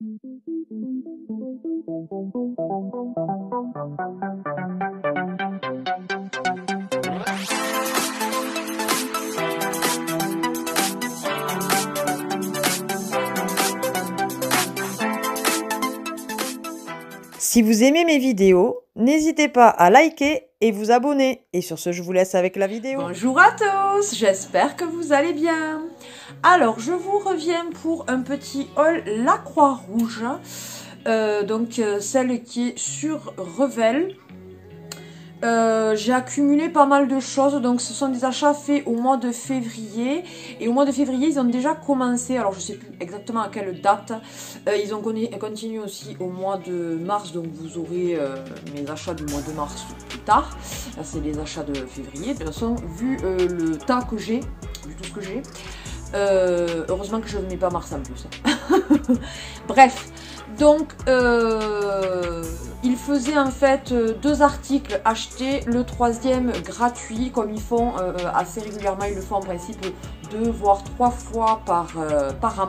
Si vous aimez mes vidéos, n'hésitez pas à liker et vous abonner. Et sur ce, je vous laisse avec la vidéo. Bonjour à tous, j'espère que vous allez bien. Alors, je vous reviens pour un petit haul La Croix-Rouge. Donc, celle qui est sur Revel. J'ai accumulé pas mal de choses, donc ce sont des achats faits au mois de février, et au mois de février ils ont déjà commencé, alors je sais plus exactement à quelle date, ils ont continué aussi au mois de mars, donc vous aurez mes achats du mois de mars plus tard. Là c'est les achats de février. De toute façon, vu le tas que j'ai, vu tout ce que j'ai, heureusement que je ne mets pas mars en plus. Bref, donc il faisait en fait 2 articles achetés, le 3e gratuit, comme ils font assez régulièrement. Ils le font en principe 2 voire 3 fois par an.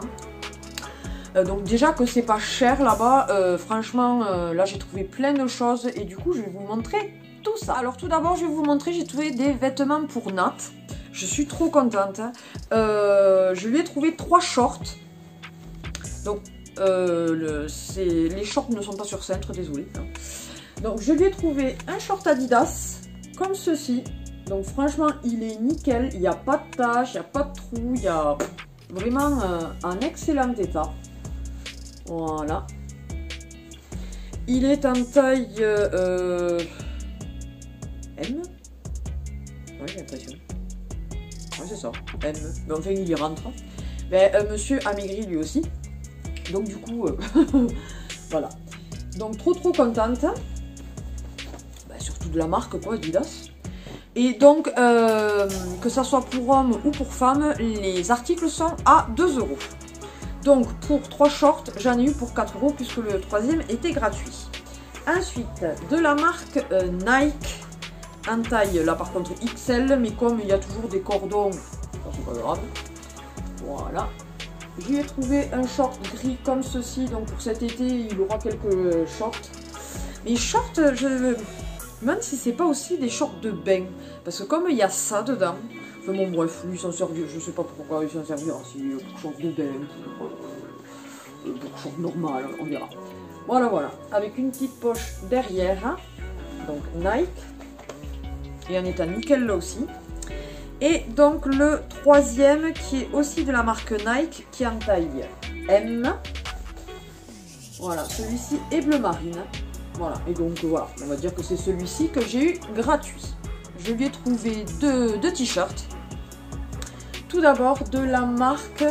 Donc déjà que c'est pas cher là-bas, franchement là j'ai trouvé plein de choses et du coup je vais vous montrer tout ça. Alors tout d'abord je vais vous montrer, j'ai trouvé des vêtements pour Nat. Je suis trop contente. Je lui ai trouvé 3 shorts. Donc les shorts ne sont pas sur cintre, désolé. Donc je lui ai trouvé un short Adidas comme ceci. Donc franchement il est nickel, il n'y a pas de taches, il n'y a pas de trous, il y a vraiment un excellent état. Voilà. Il est en taille M. Ouais, j'ai l'impression. Ouais, c'est ça, M. Mais enfin il y rentre. Mais monsieur a maigri lui aussi. Donc du coup, voilà. Donc trop contente. Bah, surtout de la marque quoi, Adidas. Et donc, que ça soit pour hommes ou pour femmes, les articles sont à 2 €. Donc pour 3 shorts, j'en ai eu pour 4 € puisque le 3e était gratuit. Ensuite, de la marque Nike, en taille, là par contre XL, mais comme il y a toujours des cordons, c'est pas grave. Voilà. J'ai trouvé un short gris comme ceci, donc pour cet été il aura quelques shorts. Mais shorts, je me demande si c'est pas aussi des shorts de bain, parce que comme il y a ça dedans, enfin bon bref, lui s'en servir, je sais pas pourquoi il s'en servira, si pour short de bain, pour short normal, on verra. Voilà, avec une petite poche derrière, donc Nike, et en état nickel là aussi. Et donc le 3e qui est aussi de la marque Nike, qui est en taille M. Voilà, celui-ci est bleu marine. Voilà, et donc voilà, on va dire que c'est celui-ci que j'ai eu gratuit. Je lui ai trouvé deux t-shirts. Tout d'abord de la marque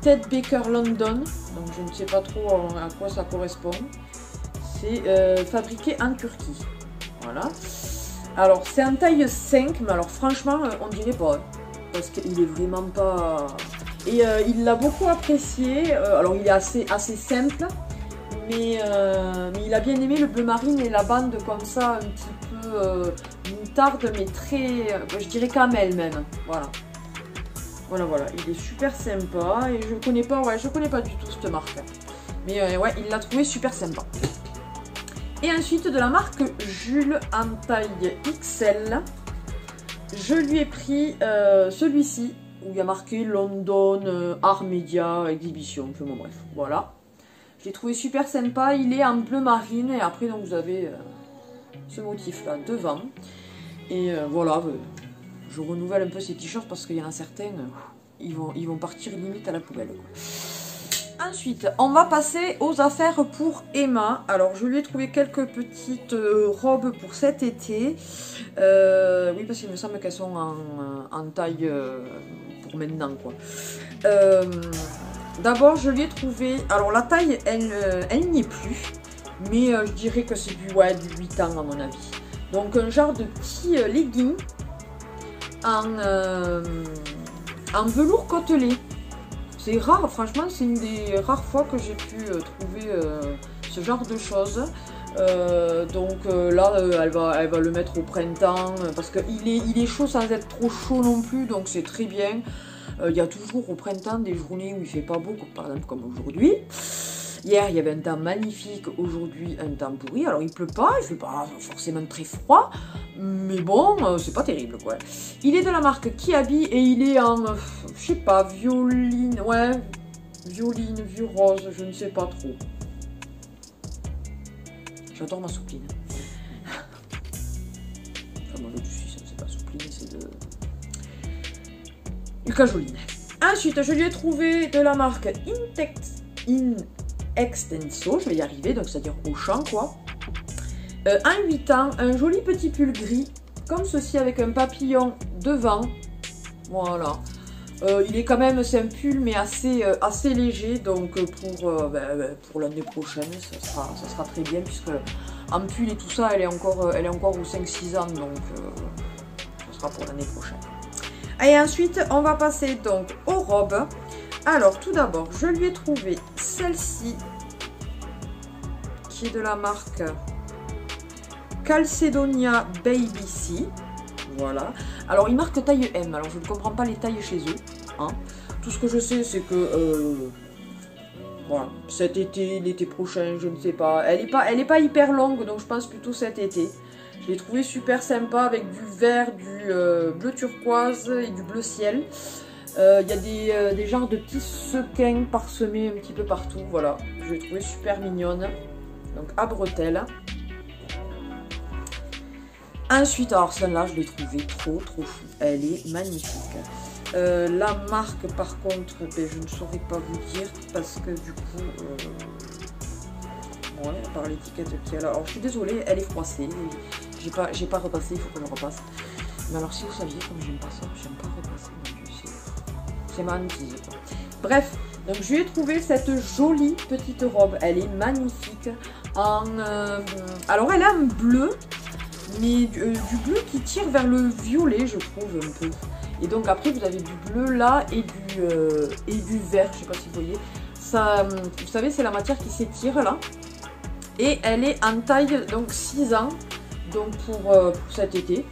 Ted Baker London. Donc je ne sais pas trop à quoi ça correspond. C'est fabriqué en Turquie. Voilà. Alors c'est en taille 5, mais alors franchement on dirait pas, parce qu'il est vraiment pas... Et il l'a beaucoup apprécié, alors il est assez simple, mais il a bien aimé le bleu marine et la bande comme ça, un petit peu moutarde, mais très, je dirais camel même, voilà, il est super sympa, et je connais pas du tout cette marque, mais ouais, il l'a trouvé super sympa. Et ensuite de la marque Jules en taille XL, je lui ai pris celui-ci où il y a marqué London Art Media Exhibition. Enfin bon bref, voilà. Je l'ai trouvé super sympa, il est en bleu marine et après donc vous avez ce motif là devant. Et voilà, je renouvelle un peu ces t-shirts parce qu'il y en a certains, ils vont partir limite à la poubelle quoi. Ensuite, on va passer aux affaires pour Emma. Alors, je lui ai trouvé quelques petites robes pour cet été. Oui, parce qu'il me semble qu'elles sont en taille pour maintenant, quoi. D'abord, je lui ai trouvé... Alors, la taille, elle n'y est plus. Mais je dirais que c'est du 8 ans, à mon avis. Donc, un genre de petit legging en velours côtelé. C'est rare, franchement, c'est une des rares fois que j'ai pu trouver ce genre de choses. Donc là, elle va le mettre au printemps parce qu'il est chaud sans être trop chaud non plus, donc c'est très bien. Il y a toujours au printemps des journées où il fait pas beau, par exemple comme aujourd'hui. Hier, il y avait un temps magnifique, aujourd'hui, un temps pourri. Alors, il pleut pas, il fait pas forcément très froid, mais bon, c'est pas terrible, quoi. Il est de la marque Kiabi et il est en, je sais pas, violine, ouais, violine, vieux rose, je ne sais pas trop. J'adore ma soupline. Enfin, moi, le dessus, c'est pas soupline, c'est de... du cajoline. Ensuite, je lui ai trouvé de la marque Extenso, je vais y arriver, donc c'est-à-dire Auchan, quoi. En 8 ans, un joli petit pull gris, comme ceci, avec un papillon devant. Voilà. Il est quand même, c'est un pull, mais assez léger, donc pour l'année prochaine, ça sera très bien, puisque en pull et tout ça, elle est encore aux 5-6 ans, donc ça sera pour l'année prochaine. Et ensuite, on va passer donc aux robes. Alors, tout d'abord, je lui ai trouvé celle-ci, qui est de la marque Calcedonia Baby C. Voilà. Alors, il marque taille M. Alors, je ne comprends pas les tailles chez eux. Hein. Tout ce que je sais, c'est que... voilà, cet été, l'été prochain, je ne sais pas. Elle est pas hyper longue, donc je pense plutôt cet été. Je l'ai trouvé super sympa avec du vert, du bleu turquoise et du bleu ciel. Il y a des genres de petits sequins parsemés un petit peu partout. Voilà, je l'ai trouvé super mignonne. Donc à bretelles. Ensuite, alors celle-là, je l'ai trouvée trop chou. Elle est magnifique. La marque, par contre, ben, je ne saurais pas vous dire parce que du coup... ouais, par l'étiquette qu'il y a là. Alors je suis désolée, elle est froissée. J'ai pas repassé, il faut que je le repasse. Mais alors si vous saviez comme j'aime pas ça, j'aime pas repasser. C'est ma hantise, quoi. Bref, donc je lui ai trouvé cette jolie petite robe. Elle est magnifique. Alors elle a un bleu, mais du bleu qui tire vers le violet, je trouve un peu. Et donc après vous avez du bleu là et du vert, je sais pas si vous voyez. Ça, vous savez, c'est la matière qui s'étire là. Et elle est en taille donc 6 ans. Donc pour cet été,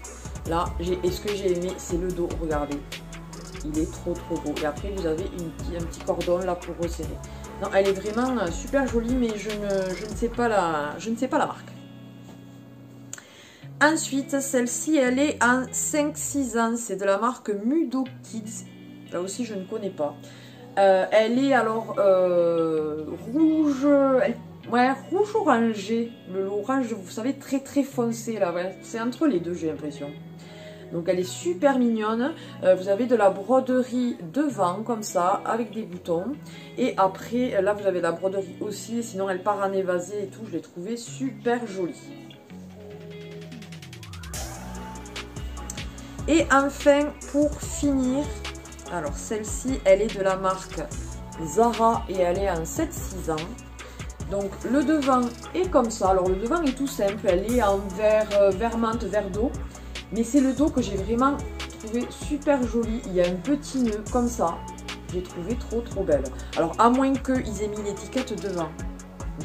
là, et ce que j'ai aimé, c'est le dos, regardez. Il est trop beau. Et après, vous avez un petit cordon là pour resserrer. Non, elle est vraiment super jolie, mais je ne sais pas la marque. Ensuite, celle-ci, elle est en 5-6 ans. C'est de la marque Mudo Kids. Là aussi, je ne connais pas. Elle est alors rouge... ouais, rouge orangé. L'orange, vous savez, très foncé là. Ouais. C'est entre les deux, j'ai l'impression. Donc elle est super mignonne. Vous avez de la broderie devant, comme ça, avec des boutons. Et après, là, vous avez la broderie aussi. Sinon, elle part en évasé et tout. Je l'ai trouvée super jolie. Et enfin, pour finir, alors celle-ci, elle est de la marque Zara et elle est en 7-6 ans. Donc le devant est comme ça. Alors le devant est tout simple, elle est en vert menthe, vert d'eau. Mais c'est le dos que j'ai vraiment trouvé super joli. Il y a un petit nœud comme ça. J'ai trouvé trop belle. Alors à moins qu'ils aient mis l'étiquette devant.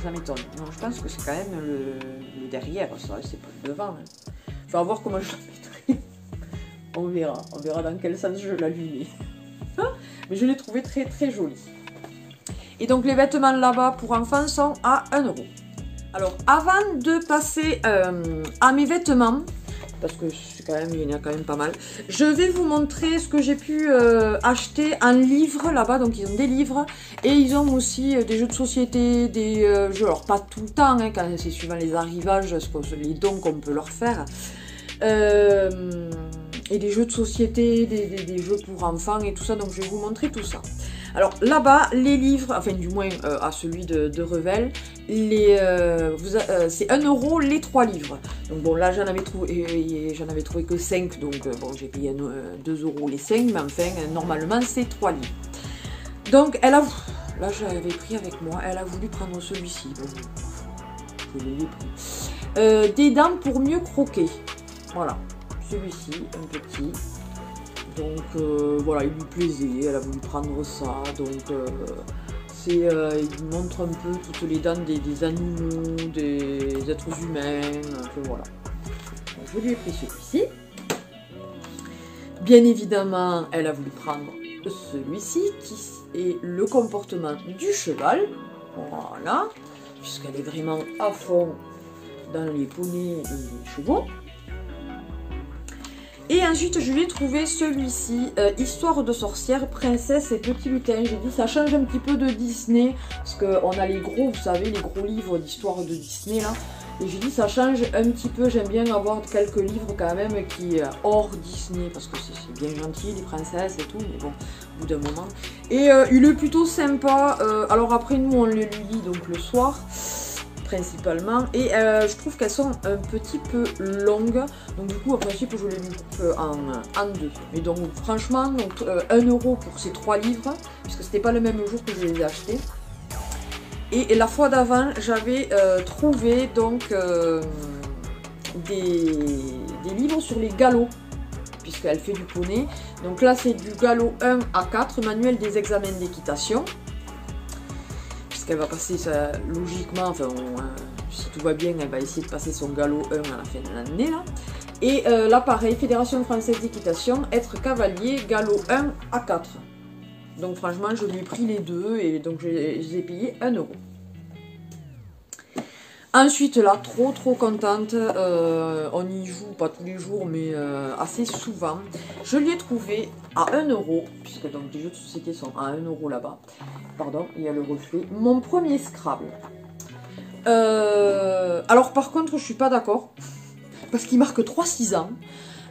Ça m'étonne. Non, je pense que c'est quand même le derrière. Ça, c'est pas le devant. Hein. Faut voir comment je la mettrai. On verra dans quel sens je l'allume. Mais je l'ai trouvé très jolie. Et donc les vêtements là-bas pour enfants sont à 1 €. Alors avant de passer à mes vêtements, parce que il y en a quand même pas mal, je vais vous montrer ce que j'ai pu acheter en livre là-bas. Donc ils ont des livres et ils ont aussi des jeux de société, des jeux, alors pas tout le temps, hein, quand c'est suivant les arrivages, les dons qu'on peut leur faire. Et des jeux de société, des jeux pour enfants et tout ça, donc je vais vous montrer tout ça. Alors là-bas, les livres, enfin du moins à celui de Revel, c'est 1 € les 3 livres. Donc bon, là j'en avais trouvé que 5, donc bon, j'ai payé 2 € les 5, mais enfin normalement c'est 3 livres. Donc elle a, là j'avais pris avec moi, elle a voulu prendre celui-ci, bon, je l'ai pris. Des dents pour mieux croquer, voilà. Celui-ci, un petit. Donc voilà, il lui plaisait, elle a voulu prendre ça. Donc il montre un peu toutes les dents des animaux, des êtres humains. Enfin voilà. Donc, je lui ai pris celui-ci. Bien évidemment, elle a voulu prendre celui-ci qui est le comportement du cheval. Voilà, puisqu'elle est vraiment à fond dans les poneys et les chevaux. Et ensuite, je lui ai trouvé celui-ci, Histoire de sorcière, princesse et petit lutin. J'ai dit, ça change un petit peu de Disney, parce qu'on a les gros, vous savez, les gros livres d'histoire de Disney, là. Et j'ai dit, ça change un petit peu, j'aime bien avoir quelques livres quand même qui hors Disney, parce que c'est bien gentil, les princesses et tout, mais bon, au bout d'un moment. Et il est plutôt sympa. Alors après, nous, on le lit donc le soir, principalement, et je trouve qu'elles sont un petit peu longues, donc du coup en principe je les coupe en deux. Et donc franchement, donc, 1 € pour ces 3 livres, puisque c'était pas le même jour que je les ai achetés. Et la fois d'avant j'avais trouvé donc des livres sur les galops, puisqu'elle fait du poney. Donc là c'est du galop 1 à 4, manuel des examens d'équitation. Qu'elle va passer ça, logiquement, enfin si tout va bien, elle va essayer de passer son galop 1 à la fin de l'année là. Et là pareil, Fédération française d'équitation, être cavalier, galop 1 à 4. Donc franchement je lui ai pris les deux et donc je les ai payés 1 €. Ensuite là, trop contente, on y joue pas tous les jours mais assez souvent. Je lui ai trouvé à 1 €, puisque donc les jeux de société sont à 1 € là-bas. Pardon, il y a le reflet. Mon premier Scrabble. Alors par contre, je suis pas d'accord, parce qu'il marque 3-6 ans.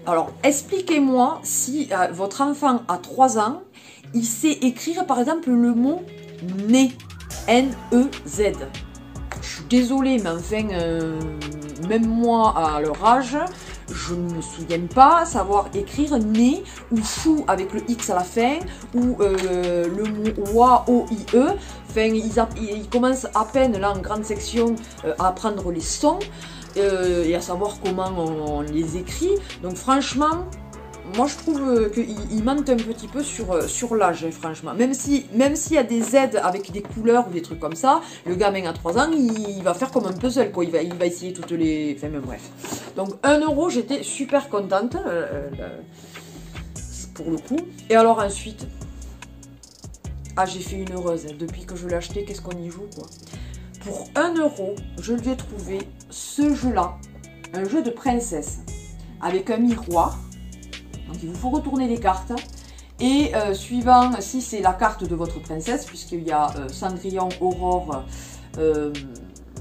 Alors expliquez-moi si votre enfant a 3 ans, il sait écrire par exemple le mot nez, N-E-Z. Je suis désolée, mais enfin, même moi à leur âge, je ne me souviens pas savoir écrire nez ou chou avec le X à la fin, ou le mot oie, O-I-E. Enfin, ils commencent à peine là en grande section à apprendre les sons et à savoir comment on les écrit. Donc franchement, moi je trouve qu'ils mentent un petit peu sur l'âge, franchement. Même s'il y a des aides avec des couleurs ou des trucs comme ça, le gamin à 3 ans, il va faire comme un puzzle, quoi. Il va essayer toutes les... Enfin, même bref. Donc 1 €, j'étais super contente pour le coup. Et alors ensuite, j'ai fait une heureuse. Depuis que je l'ai acheté, qu'est-ce qu'on y joue, quoi. Pour 1 €, je lui ai trouvé ce jeu-là, un jeu de princesse, avec un miroir. Donc il vous faut retourner les cartes et suivant si c'est la carte de votre princesse, puisqu'il y a Cendrillon, Aurore,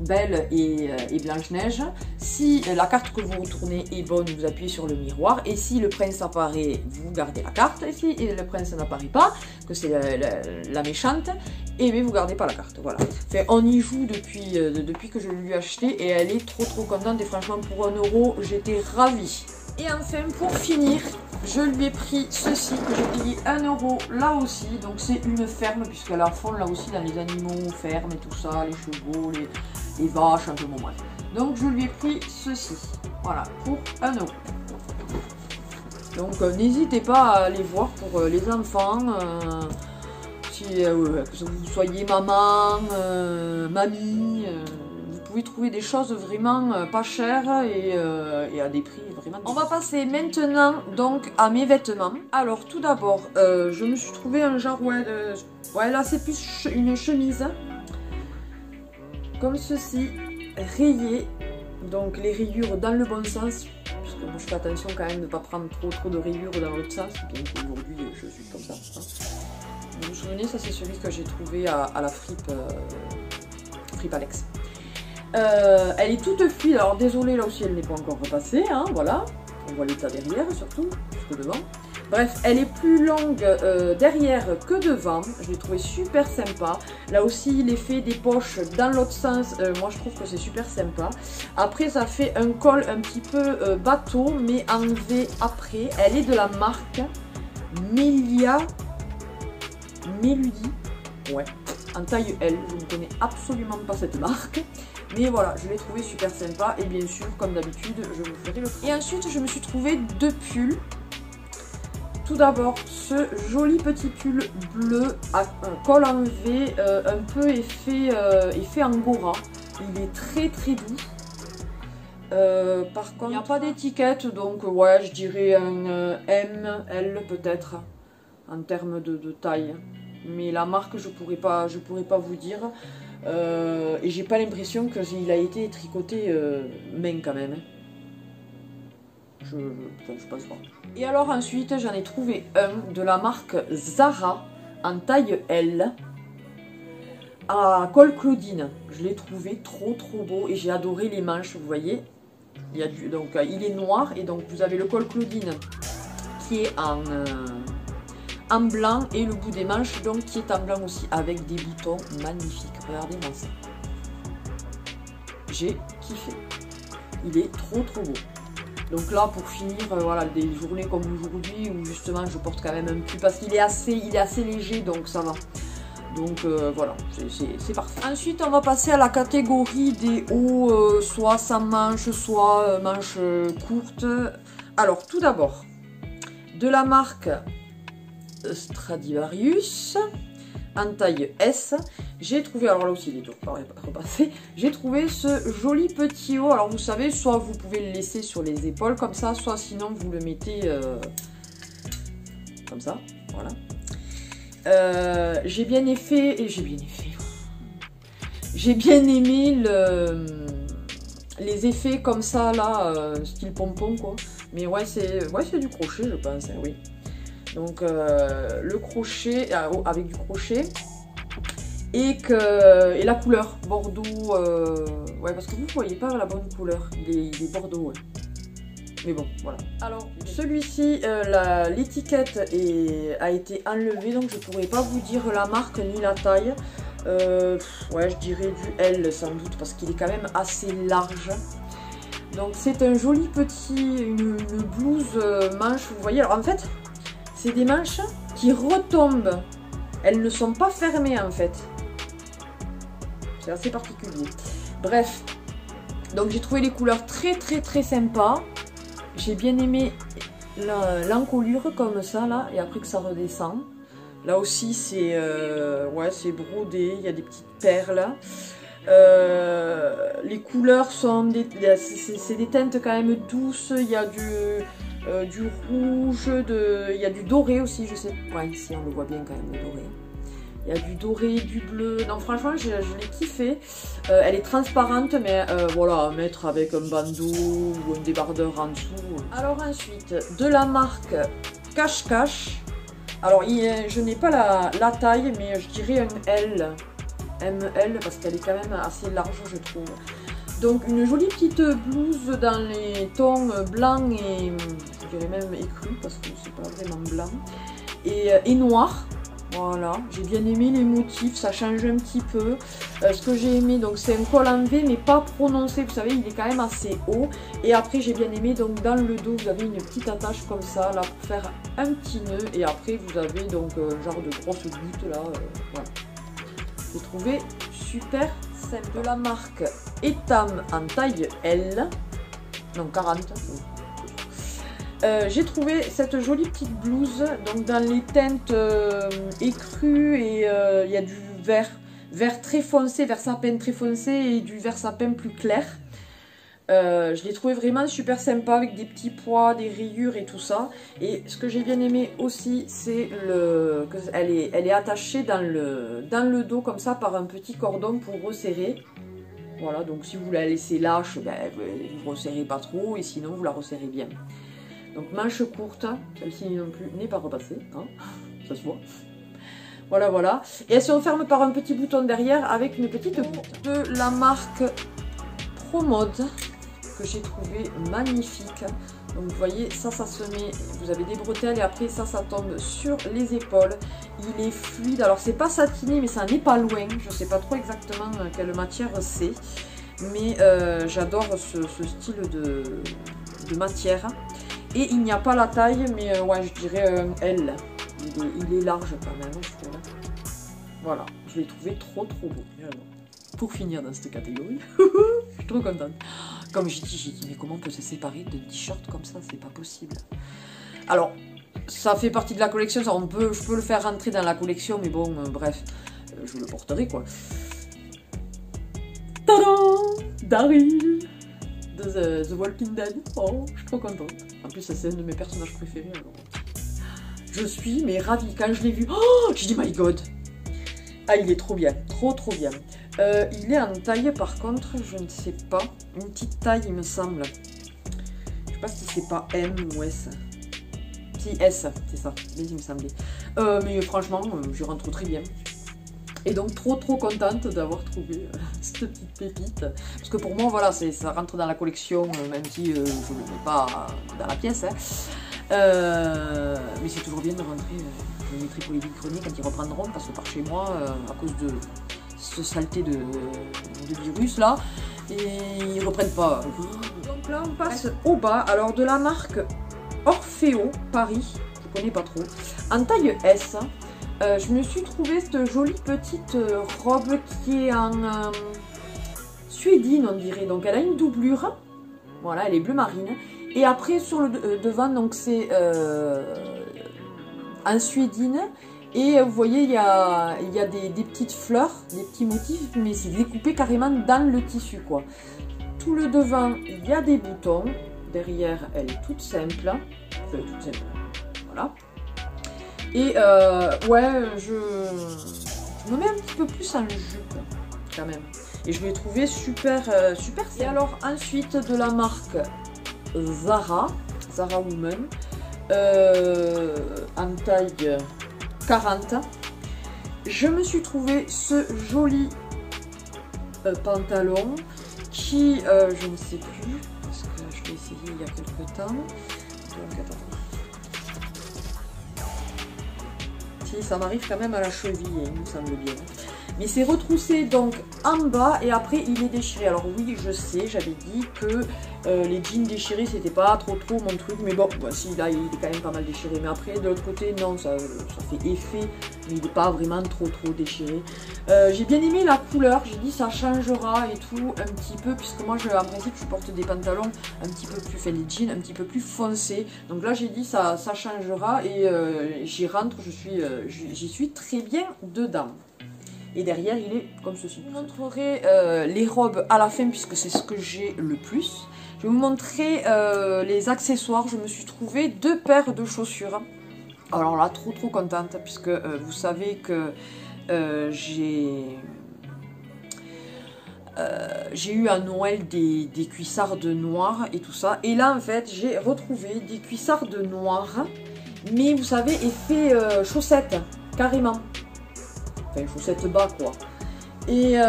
Belle et Blanche-Neige. Si la carte que vous retournez est bonne, vous appuyez sur le miroir, et si le prince apparaît, vous gardez la carte, et si le prince n'apparaît pas, que c'est la méchante, et bien vous gardez pas la carte. Voilà. Enfin, on y joue depuis que je lui ai acheté et elle est trop contente, et franchement pour 1 €, j'étais ravie. Et enfin, pour finir, je lui ai pris ceci que j'ai payé 1 € là aussi. Donc c'est une ferme, puisqu'elle a fond là aussi dans les animaux, ferme et tout ça, les chevaux, les vaches, un peu bon bref. Donc je lui ai pris ceci, voilà, pour 1 €. Donc n'hésitez pas à aller voir pour les enfants, si que vous soyez maman, mamie. Vous pouvez trouver des choses vraiment pas chères et à des prix vraiment... On va passer maintenant donc à mes vêtements. Alors tout d'abord, je me suis trouvé un genre, ouais là c'est plus une chemise, comme ceci, rayée, donc les rayures dans le bon sens, puisque moi je fais attention quand même de ne pas prendre trop de rayures dans l'autre sens, bien qu'aujourd'hui je suis comme ça. Vous vous souvenez, ça c'est celui que j'ai trouvé à la fripe Alex. Elle est toute fluide, alors désolé là aussi elle n'est pas encore repassée, hein, voilà. On voit l'état derrière surtout, plus que devant. Bref, elle est plus longue derrière que devant, je l'ai trouvé super sympa. Là aussi l'effet des poches dans l'autre sens, moi je trouve que c'est super sympa. Après ça fait un col un petit peu bateau, mais enlevé après. Elle est de la marque Meludi, ouais, en taille L, je ne connais absolument pas cette marque. Mais voilà, je l'ai trouvé super sympa et bien sûr, comme d'habitude, je vous ferai le prix. Et ensuite, je me suis trouvé 2 pulls. Tout d'abord, ce joli petit pull bleu à col en V, un peu effet angora. Il est très doux. Par contre, il n'y a pas d'étiquette, donc ouais, je dirais un M, L peut-être, en termes de taille. Mais la marque, je pourrais pas vous dire. Et j'ai pas l'impression qu'il a été tricoté main quand même. Je pense pas. Et alors ensuite, j'en ai trouvé un de la marque Zara en taille L à col Claudine. Je l'ai trouvé trop beau et j'ai adoré les manches, vous voyez. Donc il est noir et donc vous avez le col Claudine qui est en blanc et le bout des manches donc qui est en blanc aussi avec des boutons magnifiques. Regardez-moi ça. J'ai kiffé. Il est trop beau. Donc là pour finir, voilà, des journées comme aujourd'hui où justement je porte quand même un pull parce qu'il est assez léger donc ça va. Donc voilà, c'est parfait. Ensuite on va passer à la catégorie des hauts, soit sans manches, soit manches courtes. Alors tout d'abord, de la marque Stradivarius en taille S, j'ai trouvé, alors là aussi il est dur, repassé, j'ai trouvé ce joli petit haut. Alors vous savez, soit vous pouvez le laisser sur les épaules comme ça, soit sinon vous le mettez comme ça, voilà. J'ai bien aimé les effets comme ça là, style pompon quoi. Mais ouais c'est du crochet je pense, hein, oui. Donc le crochet avec du crochet et la couleur bordeaux, ouais parce que vous voyez pas la bonne couleur, il est bordeaux. Ouais. Mais bon, voilà. Alors, celui-ci, l'étiquette a été enlevée, donc je pourrais pas vous dire la marque ni la taille. Ouais, je dirais du L sans doute, parce qu'il est quand même assez large. Donc, c'est un joli une blouse manche, vous voyez. Alors, en fait, c'est des manches qui retombent. Elles ne sont pas fermées, en fait. C'est assez particulier. Bref, donc j'ai trouvé les couleurs très sympas. J'ai bien aimé l'encolure comme ça là et après que ça redescend. Là aussi c'est ouais, c'est brodé, il y a des petites perles. Les couleurs sont c'est des teintes quand même douces. Il y a du rouge, il y a du doré aussi, je sais. Ouais, ici on le voit bien quand même le doré. Il y a du doré, du bleu. Non, franchement, je l'ai kiffé. Elle est transparente, mais voilà, à mettre avec un bandeau ou un débardeur en dessous. Alors ensuite, de la marque Cache-Cache. Alors, je n'ai pas la taille, mais je dirais un L. ML, parce qu'elle est quand même assez large, je trouve. Donc, une jolie petite blouse dans les tons blanc et, je dirais même écru, parce que c'est pas vraiment blanc. Et noir. Voilà, j'ai bien aimé les motifs, ça change un petit peu. Ce que j'ai aimé, donc c'est un col en V, mais pas prononcé, vous savez, il est quand même assez haut. Et après, j'ai bien aimé, donc dans le dos, vous avez une petite attache comme ça, là, pour faire un petit nœud. Et après, vous avez donc un genre de grosse goutte, là, voilà. J'ai trouvé super simple. De la marque Etam en taille L, non 40. J'ai trouvé cette jolie petite blouse donc dans les teintes écrues et il y a du vert très foncé, vert sapin très foncé et du vert sapin plus clair. Je l'ai trouvé vraiment super sympa avec des petits pois, des rayures et tout ça. Et ce que j'ai bien aimé aussi, c'est qu'elle est attachée dans le dos comme ça par un petit cordon pour resserrer. Voilà, donc si vous la laissez lâche, ben, vous ne resserrez pas trop et sinon vous la resserrez bien. Donc manche courte, celle-ci non plus n'est pas repassée, hein, ça se voit. Voilà, voilà. Et elle se referme par un petit bouton derrière avec une petite boucle de la marque Promode que j'ai trouvé magnifique. Donc vous voyez, ça se met, vous avez des bretelles et après ça tombe sur les épaules. Il est fluide, alors c'est pas satiné mais ça n'est pas loin. Je sais pas trop exactement quelle matière c'est. Mais j'adore ce style de matière. Et il n'y a pas la taille, mais ouais, je dirais un L. Il est large quand même, je trouve. Voilà, je l'ai trouvé trop beau. Pour finir dans cette catégorie, je suis trop contente. Comme j'ai dit, mais comment on peut se séparer de t-shirt comme ça? C'est pas possible. Alors, ça fait partie de la collection, ça, je peux le faire rentrer dans la collection, mais bon, bref, je le porterai quoi. Tadam! Daryl de The Walking Dead. Oh, je suis trop contente. En plus, c'est un de mes personnages préférés. Alors. Je suis mais ravie. Quand je l'ai vu, oh, j'ai dit my god. Ah, il est trop bien, trop bien. Il est en taille par contre, je ne sais pas. Une petite taille il me semble. Je sais pas si c'est pas M ou S. Si S, c'est ça, il me semblait. Mais franchement, je rentre très bien. Et donc trop contente d'avoir trouvé cette petite pépite. Parce que pour moi, voilà, ça rentre dans la collection, même si je ne le mets pas dans la pièce. Hein. Mais c'est toujours bien de rentrer. Je le mettrai pour les vides-greniers quand ils reprendront, parce que par chez moi, à cause de cette saleté de virus là, et ils reprennent pas. Donc là, on passe au bas. Alors de la marque Orfeo Paris, je connais pas trop, en taille S. Je me suis trouvé cette jolie petite robe qui est en suédine, on dirait. Donc elle a une doublure, voilà, elle est bleu marine. Et après sur le devant, donc c'est en suédine. Et vous voyez, il y a des petites fleurs, des petits motifs, mais c'est découpé carrément dans le tissu, quoi. Tout le devant, il y a des boutons. Derrière, elle est toute simple. Enfin, toute simple. Voilà. Et ouais, je me mets un petit peu plus en jupe, quand même. Et je l'ai trouvé super simple. Et alors, ensuite, de la marque Zara Woman, en taille 40, je me suis trouvé ce joli pantalon qui, je ne sais plus, parce que je l'ai essayé il y a quelques temps. Donc, attends. Si, ça m'arrive quand même à la cheville, il me semble bien. Mais c'est retroussé donc en bas et après il est déchiré. Alors oui, je sais, j'avais dit que les jeans déchirés c'était pas trop mon truc, mais bon, bah, si là il est quand même pas mal déchiré. Mais après de l'autre côté, non, ça fait effet, mais il n'est pas vraiment trop déchiré. J'ai bien aimé la couleur, j'ai dit ça changera et tout un petit peu, puisque moi en principe je porte des pantalons un petit peu plus, des jeans un petit peu plus foncés. Donc là j'ai dit ça changera et j'y rentre, j'y suis très bien dedans. Et derrière, il est comme ceci. Je vous montrerai les robes à la fin, puisque c'est ce que j'ai le plus. Je vais vous montrer les accessoires. Je me suis trouvé 2 paires de chaussures. Alors là, trop contente, puisque vous savez que j'ai eu à Noël des cuissardes noires et tout ça. Et là, en fait, j'ai retrouvé des cuissardes noires, mais vous savez, effet chaussettes, carrément. Enfin, chaussettes bas, quoi. Et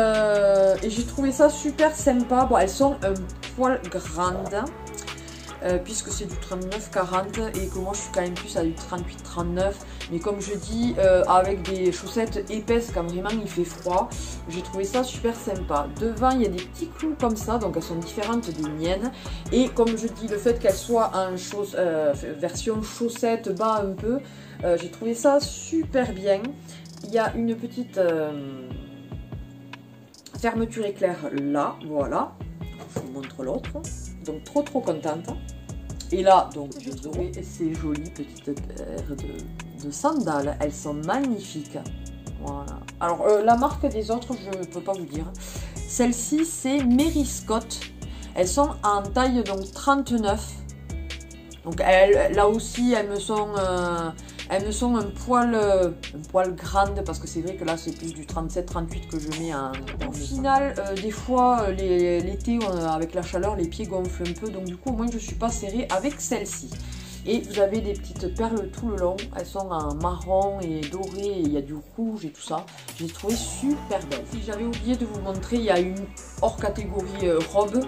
j'ai trouvé ça super sympa. Bon, elles sont un poil grandes, puisque c'est du 39-40 et que moi je suis quand même plus à du 38-39. Mais comme je dis, avec des chaussettes épaisses quand vraiment il fait froid, j'ai trouvé ça super sympa. Devant, il y a des petits clous comme ça, donc elles sont différentes des miennes. Et comme je dis, le fait qu'elles soient en version chaussette bas un peu, j'ai trouvé ça super bien. Il y a une petite fermeture éclair là, voilà. Je vous montre l'autre. Donc trop contente. Et là, donc j'ai trouvé ces jolies petites paires de sandales. Elles sont magnifiques. Voilà. Alors la marque des autres, je ne peux pas vous dire. Celle-ci, c'est Mary Scott. Elles sont en taille donc 39. Donc là aussi, elles me sont un poil grandes, parce que c'est vrai que là c'est plus du 37-38 que je mets en final. Des fois l'été avec la chaleur les pieds gonflent un peu, donc du coup au moins je ne suis pas serrée avec celle-ci. Et vous avez des petites perles tout le long, elles sont en marron et doré, et il y a du rouge et tout ça. Je les ai trouvées super belles. Si j'avais oublié de vous montrer, il y a une hors catégorie robe.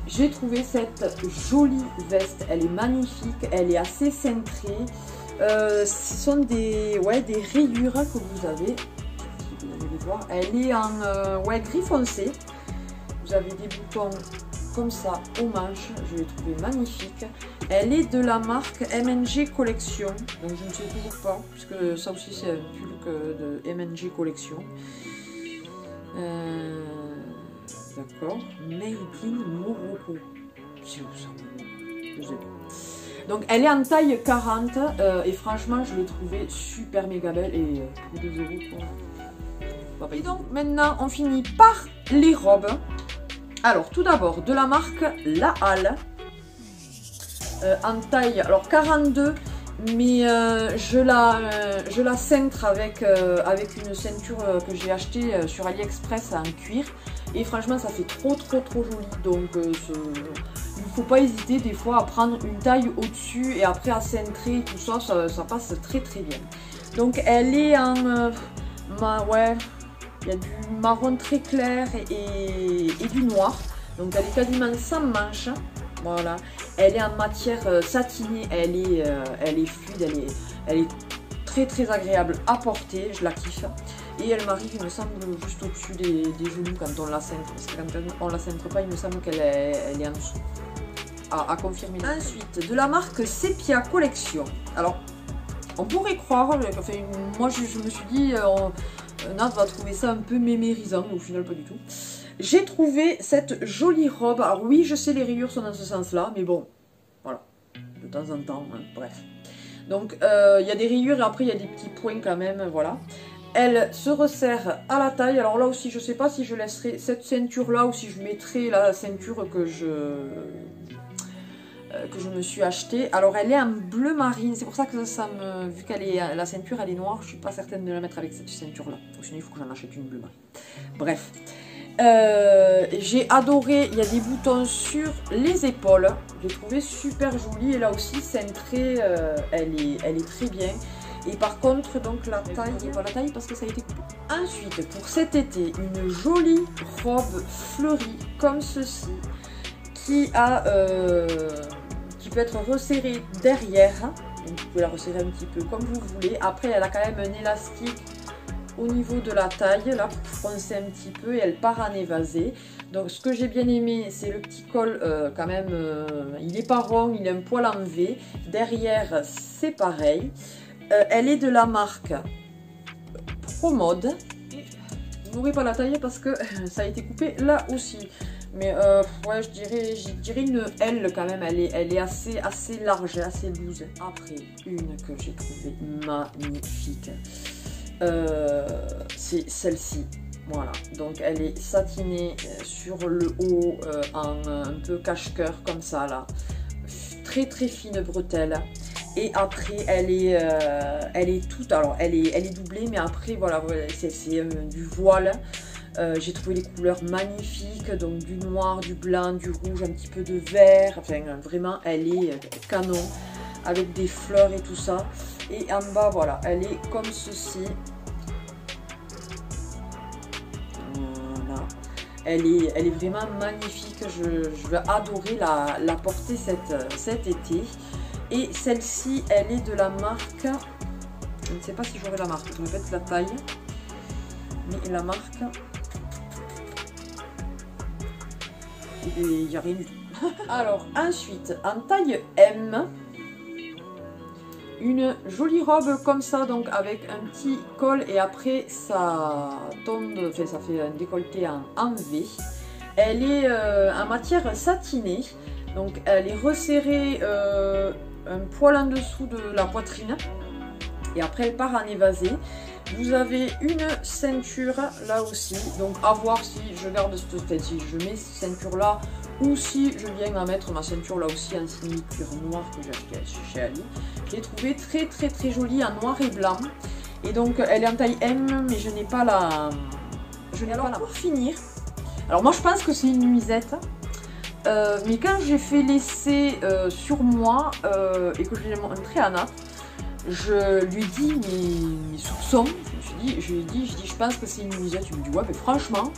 J'ai trouvé cette jolie veste, elle est magnifique, elle est assez cintrée. Ce sont des rayures que vous avez, si vous allez les voir. Elle est en gris foncé. Vous avez des boutons comme ça aux manches, je l'ai trouvée magnifique. Elle est de la marque MNG Collection, donc je ne sais toujours pas, puisque ça aussi c'est un pull de MNG Collection. D'accord, Made in Morocco. C'est où ça? Je sais pas. Donc elle est en taille 40 et franchement je l'ai trouvée super méga belle et pour 2 €. Et donc maintenant on finit par les robes. Alors tout d'abord de la marque La Halle en taille alors 42 mais je la cintre avec une ceinture que j'ai achetée sur AliExpress en cuir. Et franchement, ça fait trop joli. Donc, il ne faut pas hésiter des fois à prendre une taille au-dessus et après à cintrer. Tout ça, ça passe très bien. Donc, elle est en... ouais, il y a du marron très clair et du noir. Donc, elle est quasiment sans manche. Voilà. Elle est en matière satinée. Elle est fluide. Elle est très agréable à porter. Je la kiffe. Et elle m'arrive, il me semble, juste au-dessus des genoux quand on la cintre. Parce que quand on la cintre pas, il me semble qu'elle est en dessous. À confirmer. Ensuite, de la marque Sepia Collection. Alors, on pourrait croire, enfin, moi je me suis dit, Nat va trouver ça un peu mémérisant, au final pas du tout. J'ai trouvé cette jolie robe. Alors oui, je sais, les rayures sont dans ce sens-là, mais bon, voilà, de temps en temps, hein, bref. Donc, il y a des rayures et après il y a des petits points quand même, voilà. Elle se resserre à la taille. Alors là aussi, je ne sais pas si je laisserai cette ceinture-là ou si je mettrai la ceinture que je me suis achetée. Alors, elle est en bleu marine. C'est pour ça que vu qu'elle est la ceinture, elle est noire, je ne suis pas certaine de la mettre avec cette ceinture-là. Sinon, il faut que j'en achète une bleu marine. Bref. J'ai adoré. Il y a des boutons sur les épaules. J'ai trouvé super jolie. Et là aussi, cintrée, elle est très bien. Et par contre, donc la taille, pas la taille parce que ça a été coupé. Ensuite, pour cet été, une jolie robe fleurie comme ceci, qui peut être resserrée derrière. Donc vous pouvez la resserrer un petit peu comme vous voulez. Après, elle a quand même un élastique au niveau de la taille, là, pour froncer un petit peu, et elle part en évasé. Donc ce que j'ai bien aimé, c'est le petit col, quand même, il n'est pas rond, il est un poil en V. Derrière, c'est pareil. Elle est de la marque ProMode. Je n'aurai pas la taille parce que ça a été coupé là aussi. Mais ouais, je dirais une L quand même. Elle est assez large, assez loose. Après, une que j'ai trouvée magnifique. C'est celle-ci. Voilà. Donc elle est satinée sur le haut en un peu cache-cœur comme ça là. Très fine bretelle. Et après, elle est toute, alors elle est doublée, mais après, voilà, c'est du voile. J'ai trouvé les couleurs magnifiques, donc du noir, du blanc, du rouge, un petit peu de vert. Enfin, vraiment, elle est canon, avec des fleurs et tout ça. Et en bas, voilà, elle est comme ceci. Voilà. Elle est vraiment magnifique. Je vais adorer la porter cet été. Et celle-ci, elle est de la marque, je ne sais pas si j'aurai la marque, je répète la taille, mais la marque, il n'y a rien du tout. Alors ensuite, en taille M, une jolie robe comme ça, donc avec un petit col et après ça tombe, enfin ça fait un décolleté en V. Elle est en matière satinée, donc elle est resserrée un poil en dessous de la poitrine et après elle part en évasé. Vous avez une ceinture là aussi, donc à voir si je garde si je mets cette ceinture là ou si je viens à mettre ma ceinture là aussi en simili-cuir noir que j'ai acheté chez Ali. Je l'ai trouvée très jolie en noir et blanc et donc elle est en taille M, mais je n'ai pas la... Alors pour finir, alors moi je pense que c'est une nuisette. Mais quand j'ai fait l'essai sur moi et que je l'ai montré à Nat, je lui ai dit mes soupçons. Je lui ai dit, je pense que c'est une nuisette. Il me dit ouais, mais franchement,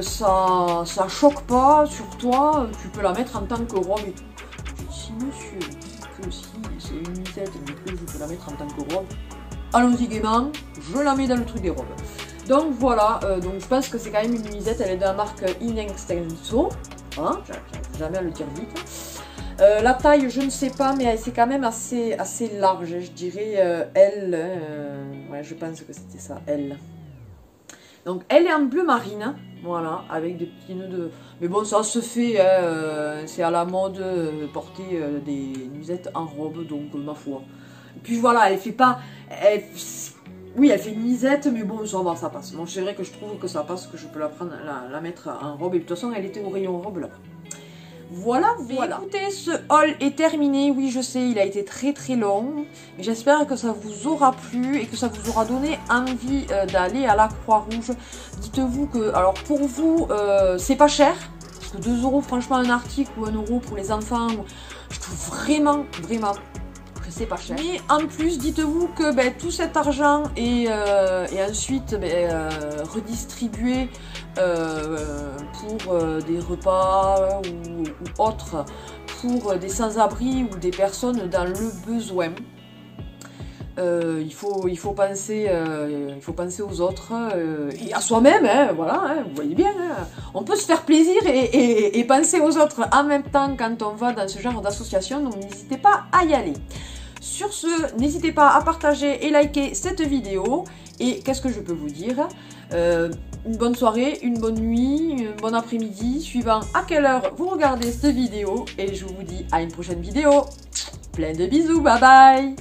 ça choque pas sur toi, tu peux la mettre en tant que robe et tout. Je lui ai dit, si monsieur dit que si c'est une nuisette et que je peux la mettre en tant que robe, allons-y gaiement, je la mets dans le truc des robes. Donc voilà, donc je pense que c'est quand même une nuisette. Elle est de la marque In Extenso. Hein, j'arrive jamais à le dire vite. La taille, je ne sais pas, mais c'est quand même assez large. Je dirais L. Ouais, je pense que c'était ça, L. Donc, elle est en bleu marine. Voilà, avec des petits nœuds de... Mais bon, ça se fait. C'est à la mode porter des nuisettes en robe, donc ma foi. Et puis voilà, elle fait pas... Oui, elle fait une nuisette, mais bon, ça va, ça passe. Bon, c'est vrai que je trouve que ça passe, que je peux la prendre, la mettre en robe. Et de toute façon, elle était au rayon robe là. Voilà. Écoutez, ce haul est terminé. Oui, je sais, il a été très long. Mais j'espère que ça vous aura plu et que ça vous aura donné envie d'aller à la Croix-Rouge. Dites-vous que, alors pour vous, c'est pas cher. Parce que 2 €, franchement, un article ou 1 € pour les enfants, je trouve vraiment que c'est pas cher. Mais en plus, dites-vous que tout cet argent est ensuite redistribué pour des repas ou autres, pour des sans-abri ou des personnes dans le besoin. Il faut penser aux autres et à soi-même, hein, voilà, hein, vous voyez bien. Hein. On peut se faire plaisir et penser aux autres en même temps quand on va dans ce genre d'association, donc n'hésitez pas à y aller. Sur ce, n'hésitez pas à partager et liker cette vidéo. Et qu'est-ce que je peux vous dire? Une bonne soirée, une bonne nuit, un bon après-midi, suivant à quelle heure vous regardez cette vidéo. Et je vous dis à une prochaine vidéo. Plein de bisous, bye bye!